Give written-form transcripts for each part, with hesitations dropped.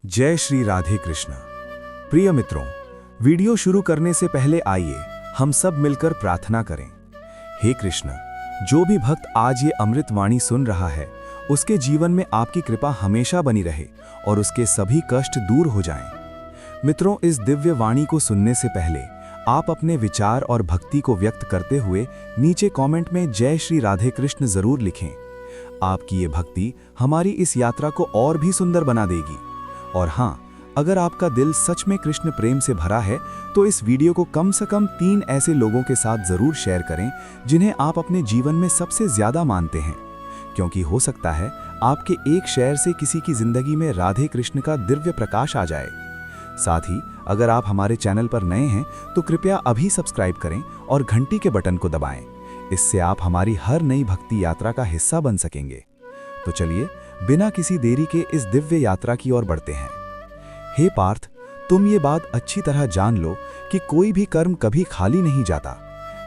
जय श्री राधे कृष्ण। प्रिय मित्रों, वीडियो शुरू करने से पहले आइए हम सब मिलकर प्रार्थना करें। हे कृष्ण, जो भी भक्त आज ये अमृत वाणी सुन रहा है, उसके जीवन में आपकी कृपा हमेशा बनी रहे और उसके सभी कष्ट दूर हो जाएं। मित्रों, इस दिव्य वाणी को सुनने से पहले आप अपने विचार और भक्ति को व्यक्त करते हुए नीचे कमेंट में जय श्री राधे कृष्ण जरूर लिखें। आपकी ये भक्ति हमारी इस यात्रा को और भी सुंदर बना देगी। और हाँ, अगर आपका दिल सच में कृष्ण प्रेम से भरा है तो इस वीडियो को कम से कम 3 ऐसे लोगों के साथ जरूर शेयर करें जिन्हें आप अपने जीवन में सबसे ज्यादा मानते हैं, क्योंकि हो सकता है आपके एक शेयर से किसी की जिंदगी में राधे कृष्ण का दिव्य प्रकाश आ जाए। साथ ही अगर आप हमारे चैनल पर नए हैं तो कृपया अभी सब्सक्राइब करें और घंटी के बटन को दबाएं। इससे आप हमारी हर नई भक्ति यात्रा का हिस्सा बन सकेंगे। तो चलिए बिना किसी देरी के इस दिव्य यात्रा की ओर बढ़ते हैं। हे पार्थ, तुम ये बात अच्छी तरह जान लो कि कोई भी कर्म कभी खाली नहीं जाता।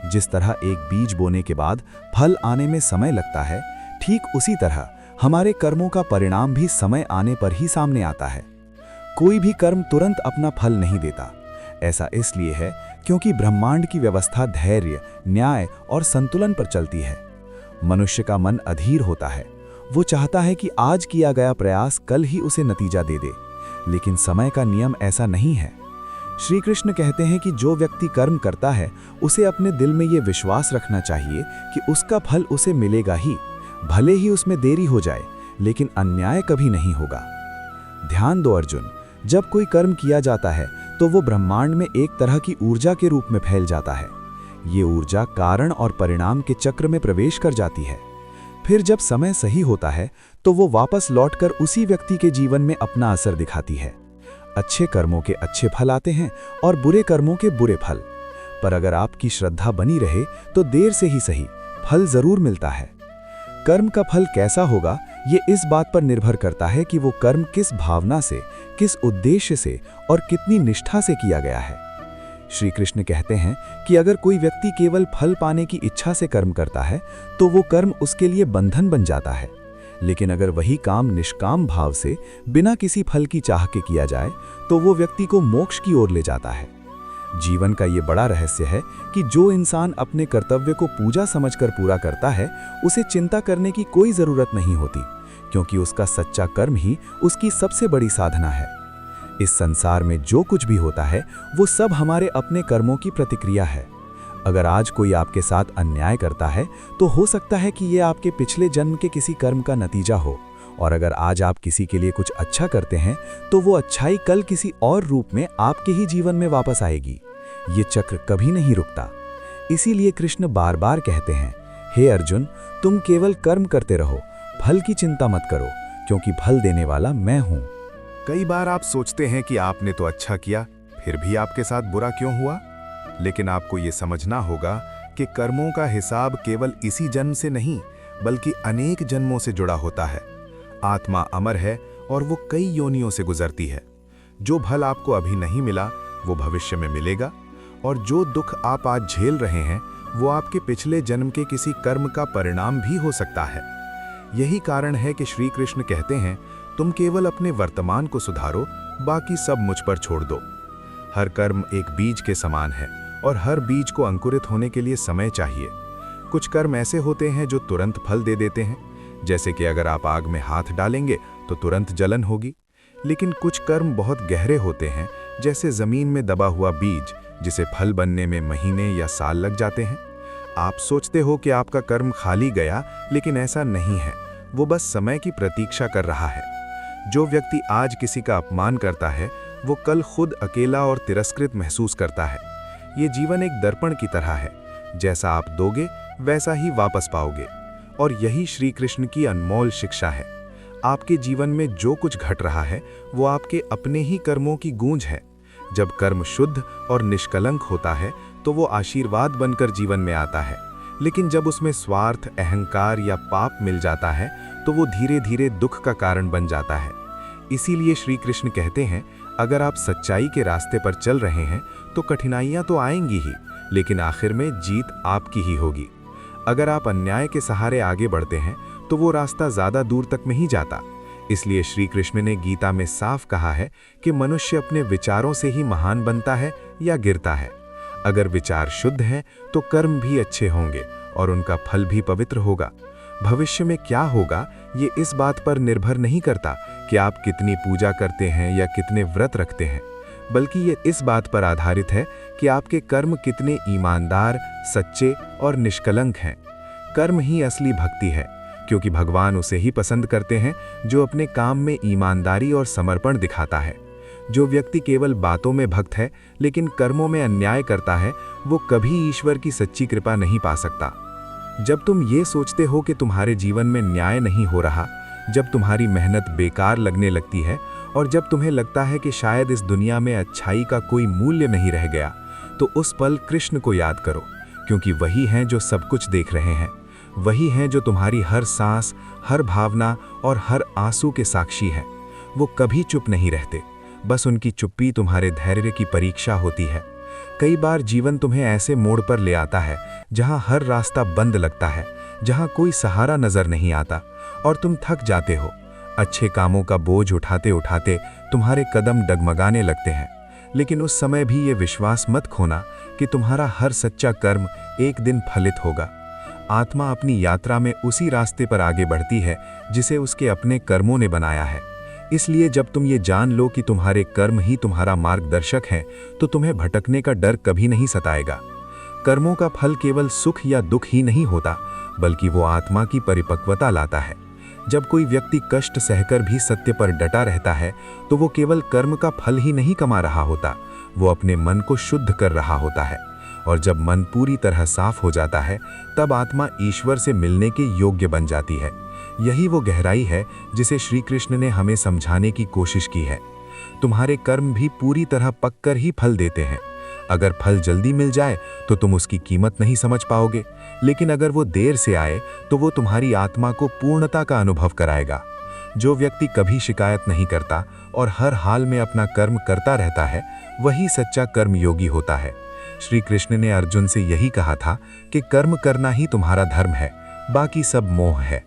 जिस तरह एक बीज बोने के बाद फल आने में समय लगता है, ठीक उसी तरह हमारे कर्मों का परिणाम भी समय आने पर ही सामने आता है। कोई भी कर्म तुरंत अपना फल नहीं देता। ऐसा इसलिए है क्योंकि ब्रह्मांड की व्यवस्था धैर्य, न्याय और संतुलन पर चलती है। मनुष्य का मन अधीर होता है। वो चाहता है कि आज किया गया प्रयास कल ही उसे नतीजा दे दे, लेकिन समय का नियम ऐसा नहीं है। श्री कृष्ण कहते हैं कि जो व्यक्ति कर्म करता है उसे अपने दिल में ये विश्वास रखना चाहिए कि उसका फल उसे मिलेगा ही, भले ही उसमें देरी हो जाए, लेकिन अन्याय कभी नहीं होगा। ध्यान दो अर्जुन, जब कोई कर्म किया जाता है तो वो ब्रह्मांड में एक तरह की ऊर्जा के रूप में फैल जाता है। ये ऊर्जा कारण और परिणाम के चक्र में प्रवेश कर जाती है। फिर जब समय सही होता है तो वो वापस लौटकर उसी व्यक्ति के जीवन में अपना असर दिखाती है। अच्छे कर्मों के अच्छे फल आते हैं और बुरे कर्मों के बुरे फल। पर अगर आपकी श्रद्धा बनी रहे तो देर से ही सही फल जरूर मिलता है। कर्म का फल कैसा होगा ये इस बात पर निर्भर करता है कि वो कर्म किस भावना से, किस उद्देश्य से और कितनी निष्ठा से किया गया है। श्री कृष्ण कहते हैं कि अगर कोई व्यक्ति केवल फल पाने की इच्छा से कर्म करता है तो वो कर्म उसके लिए बंधन बन जाता है। लेकिन अगर वही काम निष्काम भाव से बिना किसी फल की चाह के किया जाए तो वो व्यक्ति को मोक्ष की ओर ले जाता है। जीवन का ये बड़ा रहस्य है कि जो इंसान अपने कर्तव्य को पूजा समझकर पूरा करता है उसे चिंता करने की कोई जरूरत नहीं होती, क्योंकि उसका सच्चा कर्म ही उसकी सबसे बड़ी साधना है। इस संसार में जो कुछ भी होता है वो सब हमारे अपने कर्मों की प्रतिक्रिया है। अगर आज कोई आपके साथ अन्याय करता है तो हो सकता है कि ये आपके पिछले जन्म के किसी कर्म का नतीजा हो, और अगर आज आप किसी के लिए कुछ अच्छा करते हैं तो वो अच्छाई कल किसी और रूप में आपके ही जीवन में वापस आएगी। ये चक्र कभी नहीं रुकता। इसीलिए कृष्ण बार बार कहते हैं, हे अर्जुन, तुम केवल कर्म करते रहो, फल की चिंता मत करो, क्योंकि फल देने वाला मैं हूं। कई बार आप सोचते हैं कि आपने तो अच्छा किया, फिर भी आपके साथ बुरा क्यों हुआ? लेकिन आपको ये समझना होगा कि कर्मों का हिसाब केवल इसी जन्म से नहीं, बल्कि अनेक जन्मों से जुड़ा होता है। आत्मा अमर है और वो कई योनियों से गुजरती है। जो फल आपको अभी नहीं मिला वो भविष्य में मिलेगा, और जो दुख आप आज झेल रहे हैं वो आपके पिछले जन्म के किसी कर्म का परिणाम भी हो सकता है। यही कारण है कि श्री कृष्ण कहते हैं, तुम केवल अपने वर्तमान को सुधारो, बाकी सब मुझ पर छोड़ दो। हर कर्म एक बीज के समान है और हर बीज को अंकुरित होने के लिए समय चाहिए। कुछ कर्म ऐसे होते हैं जो तुरंत फल दे देते हैं, जैसे कि अगर आप आग में हाथ डालेंगे तो तुरंत जलन होगी। लेकिन कुछ कर्म बहुत गहरे होते हैं, जैसे जमीन में दबा हुआ बीज, जिसे फल बनने में महीने या साल लग जाते हैं। आप सोचते हो कि आपका कर्म खाली गया, लेकिन ऐसा नहीं है। वो बस समय की प्रतीक्षा कर रहा है। जो व्यक्ति आज किसी का अपमान करता है वो कल खुद अकेला और तिरस्कृत महसूस करता है। ये जीवन एक दर्पण की तरह है, जैसा आप दोगे वैसा ही वापस पाओगे। और यही श्री कृष्ण की अनमोल शिक्षा है। आपके जीवन में जो कुछ घट रहा है वो आपके अपने ही कर्मों की गूंज है। जब कर्म शुद्ध और निष्कलंक होता है तो वो आशीर्वाद बनकर जीवन में आता है, लेकिन जब उसमें स्वार्थ, अहंकार या पाप मिल जाता है तो वो धीरे धीरे दुख का कारण बन जाता है। इसीलिए श्री कृष्ण कहते हैं, अगर आप सच्चाई के रास्ते पर चल रहे हैं तो कठिनाइयां तो आएंगी ही, लेकिन आखिर में जीत आपकी ही होगी। अगर आप अन्याय के सहारे आगे बढ़ते हैं तो वो रास्ता ज्यादा दूर तक नहीं जाता। इसलिए श्री कृष्ण ने गीता में साफ कहा है कि मनुष्य अपने विचारों से ही महान बनता है या गिरता है। अगर विचार शुद्ध हैं तो कर्म भी अच्छे होंगे और उनका फल भी पवित्र होगा। भविष्य में क्या होगा ये इस बात पर निर्भर नहीं करता कि आप कितनी पूजा करते हैं या कितने व्रत रखते हैं, बल्कि ये इस बात पर आधारित है कि आपके कर्म कितने ईमानदार, सच्चे और निष्कलंक हैं। कर्म ही असली भक्ति है, क्योंकि भगवान उसे ही पसंद करते हैं जो अपने काम में ईमानदारी और समर्पण दिखाता है। जो व्यक्ति केवल बातों में भक्त है लेकिन कर्मों में अन्याय करता है, वो कभी ईश्वर की सच्ची कृपा नहीं पा सकता। जब तुम ये सोचते हो कि तुम्हारे जीवन में न्याय नहीं हो रहा, जब तुम्हारी मेहनत बेकार लगने लगती है और जब तुम्हें लगता है कि शायद इस दुनिया में अच्छाई का कोई मूल्य नहीं रह गया, तो उस पल कृष्ण को याद करो, क्योंकि वही हैं जो सब कुछ देख रहे हैं। वही हैं जो तुम्हारी हर सांस, हर भावना और हर आंसू के साक्षी हैं। वो कभी चुप नहीं रहते, बस उनकी चुप्पी तुम्हारे धैर्य की परीक्षा होती है। कई बार जीवन तुम्हें ऐसे मोड़ पर ले आता है जहां हर रास्ता बंद लगता है, जहां कोई सहारा नजर नहीं आता और तुम थक जाते हो। अच्छे कामों का बोझ उठाते उठाते तुम्हारे कदम डगमगाने लगते हैं, लेकिन उस समय भी ये विश्वास मत खोना कि तुम्हारा हर सच्चा कर्म एक दिन फलित होगा। आत्मा अपनी यात्रा में उसी रास्ते पर आगे बढ़ती है जिसे उसके अपने कर्मों ने बनाया है। इसलिए जब तुम ये जान लो कि तुम्हारे कर्म ही तुम्हारा मार्गदर्शक हैं, तो तुम्हें भटकने का डर कभी नहीं सताएगा। कर्मों का फल केवल सुख या दुख ही नहीं होता, बल्कि वो आत्मा की परिपक्वता लाता है। जब कोई व्यक्ति कष्ट सहकर भी सत्य पर डटा रहता है, तो वो केवल कर्म का फल ही नहीं कमा रहा होता, वो अपने मन को शुद्ध कर रहा होता है। और जब मन पूरी तरह साफ हो जाता है, तब आत्मा ईश्वर से मिलने के योग्य बन जाती है। यही वो गहराई है जिसे श्री कृष्ण ने हमें समझाने की कोशिश की है। तुम्हारे कर्म भी पूरी तरह पककर ही फल देते हैं। अगर फल जल्दी मिल जाए तो तुम उसकी कीमत नहीं समझ पाओगे, लेकिन अगर वो देर से आए तो वो तुम्हारी आत्मा को पूर्णता का अनुभव कराएगा। जो व्यक्ति कभी शिकायत नहीं करता और हर हाल में अपना कर्म करता रहता है, वही सच्चा कर्मयोगी होता है। श्री कृष्ण ने अर्जुन से यही कहा था कि कर्म करना ही तुम्हारा धर्म है, बाकी सब मोह है।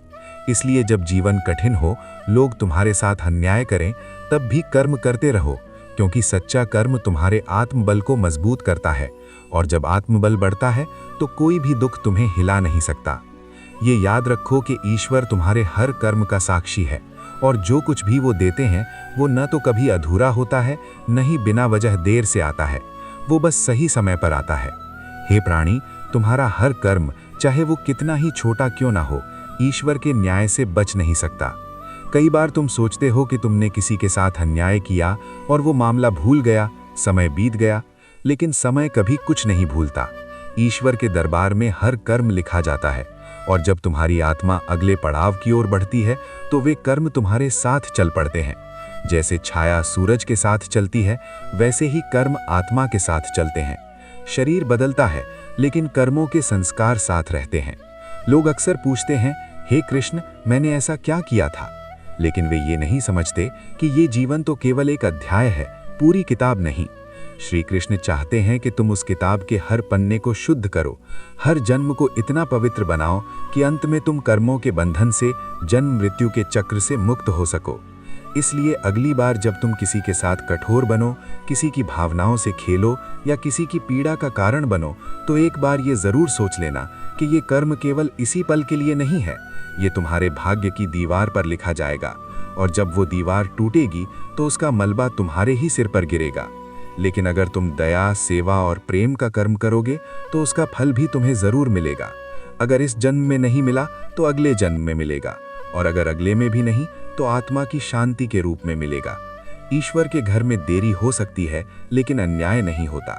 इसलिए जब जीवन कठिन हो, लोग तुम्हारे साथ अन्याय करें, तब भी कर्म करते रहो, क्योंकि सच्चा कर्म तुम्हारे आत्मबल को मजबूत करता है, और जब आत्मबल बढ़ता है तो कोई भी दुख तुम्हें हिला नहीं सकता। ये याद रखो कि ईश्वर तुम्हारे हर कर्म का साक्षी है, और जो कुछ भी वो देते हैं वो न तो कभी अधूरा होता है, न ही बिना वजह देर से आता है। वो बस सही समय पर आता है। हे प्राणी, तुम्हारा हर कर्म, चाहे वो कितना ही छोटा क्यों ना हो, ईश्वर के न्याय से बच नहीं सकता। कई बार तुम सोचते हो कि तुमने किसी के साथ अन्याय किया और वो मामला भूल गया, समय बीत गया, लेकिन समय कभी कुछ नहीं भूलता। ईश्वर के दरबार में हर कर्म लिखा जाता है, और जब तुम्हारी आत्मा अगले पड़ाव की ओर बढ़ती है तो वे कर्म तुम्हारे साथ चल पड़ते हैं। जैसे छाया सूरज के साथ चलती है, वैसे ही कर्म आत्मा के साथ चलते हैं। शरीर बदलता है, लेकिन कर्मों के संस्कार साथ रहते हैं। लोग अक्सर पूछते हैं, हे कृष्ण, मैंने ऐसा क्या किया था? लेकिन वे ये नहीं समझते कि ये जीवन तो केवल एक अध्याय है, पूरी किताब नहीं। श्री कृष्ण चाहते हैं कि तुम उस किताब के हर पन्ने को शुद्ध करो, हर जन्म को इतना पवित्र बनाओ कि अंत में तुम कर्मों के बंधन से, जन्म मृत्यु के चक्र से मुक्त हो सको। इसलिए अगली बार जब तुम किसी के साथ कठोर बनो, किसी की भावनाओं से खेलो या किसी की पीड़ा का कारण बनो, तो एक बार ये जरूर सोच लेना कि ये कर्म केवल इसी पल के लिए नहीं है, ये तुम्हारे भाग्य की दीवार पर लिखा जाएगा, और जब वो दीवार टूटेगी तो उसका मलबा तुम्हारे ही सिर पर गिरेगा। लेकिन अगर तुम दया, सेवा और प्रेम का कर्म करोगे तो उसका फल भी तुम्हें जरूर मिलेगा। अगर इस जन्म में नहीं मिला तो अगले जन्म में मिलेगा, और अगर अगले में भी नहीं तो आत्मा की शांति के रूप में मिलेगा। ईश्वर के घर में देरी हो सकती है, लेकिन अन्याय नहीं होता।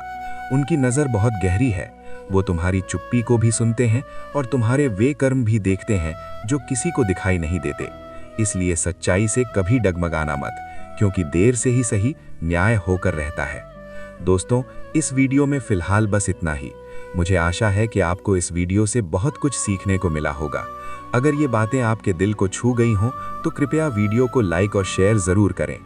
उनकी नज़र बहुत गहरी है, वो तुम्हारी चुप्पी को भी सुनते हैं और तुम्हारे वे कर्म भी देखते हैं जो किसी को दिखाई नहीं देते। इसलिए सच्चाई से कभी डगमगाना मत, क्योंकि देर से ही सही न्याय होकर रहता है। दोस्तों, इस वीडियो में फिलहाल बस इतना ही। मुझे आशा है कि आपको इस वीडियो से बहुत कुछ सीखने को मिला होगा। अगर ये बातें आपके दिल को छू गई हों तो कृपया वीडियो को लाइक और शेयर ज़रूर करें।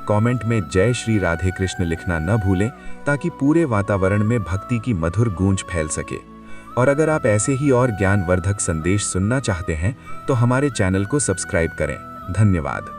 कमेंट में जय श्री राधे कृष्ण लिखना न भूलें, ताकि पूरे वातावरण में भक्ति की मधुर गूंज फैल सके। और अगर आप ऐसे ही और ज्ञानवर्धक संदेश सुनना चाहते हैं तो हमारे चैनल को सब्सक्राइब करें। धन्यवाद।